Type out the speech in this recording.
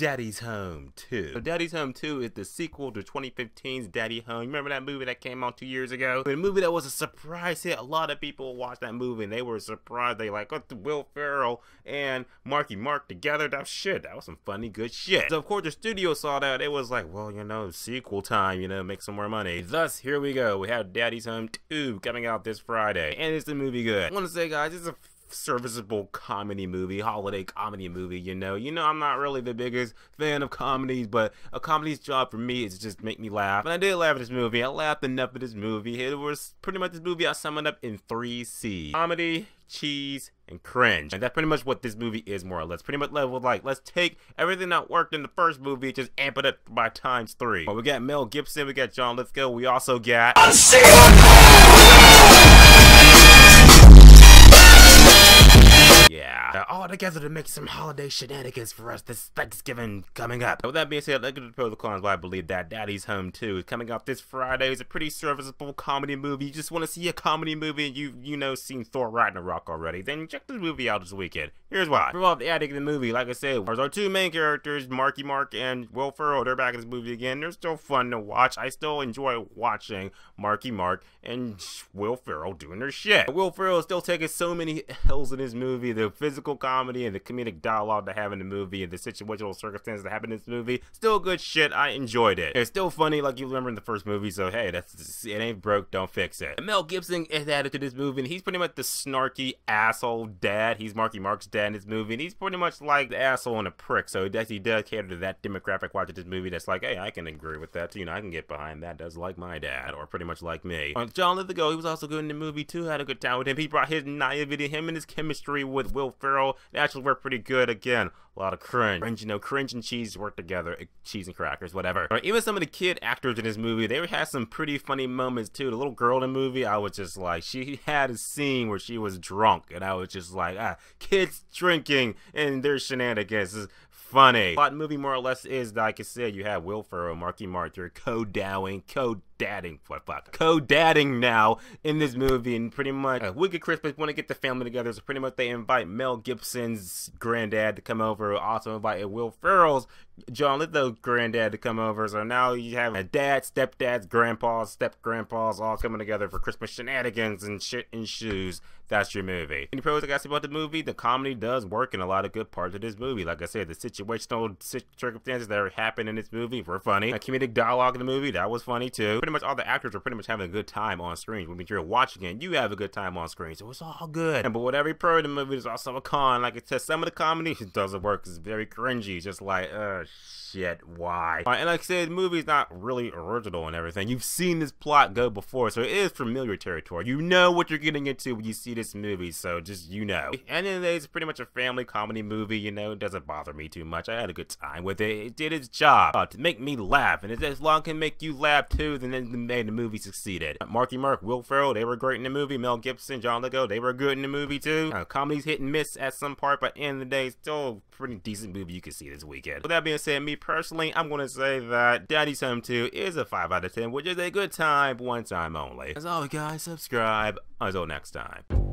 Daddy's Home 2. So Daddy's Home 2 is the sequel to 2015's Daddy Home. You remember that movie that came out 2 years ago? The movie that was a surprise hit. A lot of people watched that movie and they were surprised. They like, oh, Will Ferrell and Marky Mark together. That was some funny, good shit. So of course the studio saw that. It was like, well, you know, sequel time, you know, make some more money. Thus, here we go. We have Daddy's Home 2 coming out this Friday. And is the movie good? I want to say, guys, it's a serviceable comedy movie, holiday comedy movie, you know. I'm not really the biggest fan of comedies, but a comedy's job for me is to just make me laugh. And I did laugh at this movie. I laughed enough at this movie. It was pretty much this movie I summoned up in 3 C's. Comedy, cheese, and cringe. And that's pretty much what this movie is, more or less. Pretty much level like, let's take everything that worked in the first movie, just amp it up by ×3. Well, we got Mel Gibson, we got John Lithgow, we also got all together to make some holiday shenanigans for us this Thanksgiving coming up. With that being said, let's get to the pros and cons why I believe that Daddy's Home 2 is coming out this Friday. It's a pretty serviceable comedy movie. You just want to see a comedy movie and you know seen Thor Ragnarok already, then check this movie out this weekend. Here's why. First off, the addict in the movie, like I said, there's our 2 main characters, Marky Mark and Will Ferrell. They're back in this movie again. They're still fun to watch. I still enjoy watching Marky Mark and Will Ferrell doing their shit. Will Ferrell is still taking so many L's in this movie. The physical comedy and the comedic dialogue they have in the movie and the situational circumstances that happen in this movie, still good shit. I enjoyed it. It's still funny like you remember in the first movie, so hey, it ain't broke, don't fix it. And Mel Gibson is added to this movie, and he's pretty much the snarky asshole dad. He's Marky Mark's dad in this movie, and he's pretty much like the asshole and a prick, so he does cater to that demographic watching this movie that's like, hey, I can agree with that, you know, I can get behind that, does like my dad, or pretty much like me. John Lithgow, he was also good in the movie too, had a good time with him. He brought his naivety, him and his chemistry with Will Ferrell, they actually worked pretty good. Again, a lot of cringe, you know, cringe and cheese work together, cheese and crackers, whatever. Or even some of the kid actors in this movie, they had some pretty funny moments too. The little girl in the movie, I was just like, she had a scene where she was drunk, and I was just like, kids drinking and their shenanigans is funny. The plot of the movie more or less is, like I said, you have Will Ferrell, Marky Mark, they're co-dadding now in this movie, and pretty much Wicked Christmas want to get the family together, so pretty much they invite Mel Gibson's granddad to come over, also invite Will Ferrell's John Lithgow's granddad to come over, so now you have a dad, stepdads, grandpas, step-grandpas all coming together for Christmas shenanigans and shit and shoes. That's your movie. Any pros I got to say about the movie? The comedy does work in a lot of good parts of this movie. Like I said, the situational circumstances that happen in this movie were funny. The comedic dialogue in the movie, that was funny too. Pretty much all the actors are pretty much having a good time on screen. When you're watching it, you have a good time on screen, so it's all good. But with every pro of the movie, there's also a con. Like it says, some of the comedy doesn't work. It's very cringy. Just like, shit, why? And like I said, the movie's not really original and everything. You've seen this plot go before, so it is familiar territory. You know what you're getting into when you see this movie, so just, you know. And then it's pretty much a family comedy movie, you know. It doesn't bother me too much. I had a good time with it. It did its job to make me laugh, and as long as it can make you laugh too, then the movie succeeded. Marky Mark, Will Ferrell, they were great in the movie. Mel Gibson, John Lithgow, they were good in the movie too. Comedy's hit and miss at some part, but at the end of the day, still a pretty decent movie you can see this weekend. With that being said, me personally, I'm going to say that Daddy's Home 2 is a 5 out of 10, which is a good time, one time only. As always, guys, subscribe. Until next time.